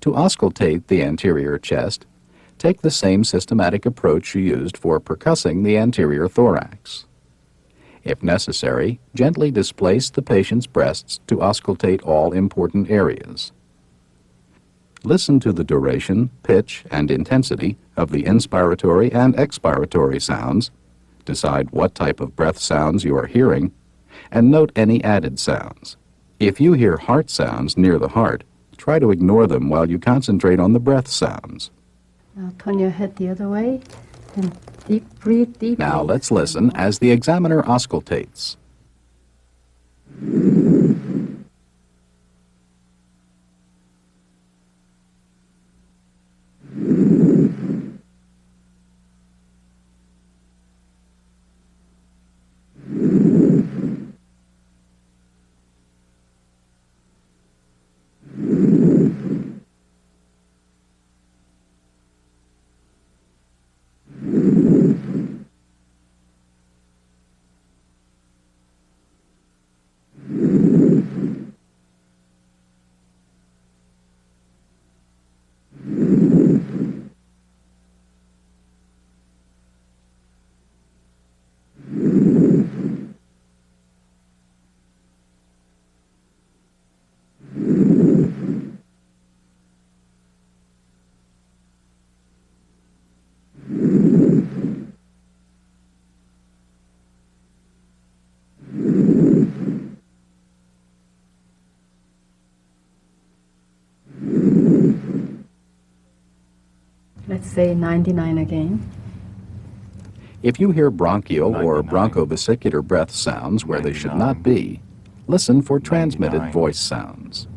To auscultate the anterior chest, take the same systematic approach you used for percussing the anterior thorax. If necessary, gently displace the patient's breasts to auscultate all important areas. Listen to the duration, pitch, and intensity of the inspiratory and expiratory sounds, decide what type of breath sounds you are hearing, and note any added sounds. If you hear heart sounds near the heart, try to ignore them while you concentrate on the breath sounds. Now turn your head the other way and breathe deeply. Now let's listen as the examiner auscultates. Let's say 99 again. If you hear bronchial or bronchovesicular breath sounds where they should not be, listen for transmitted voice sounds.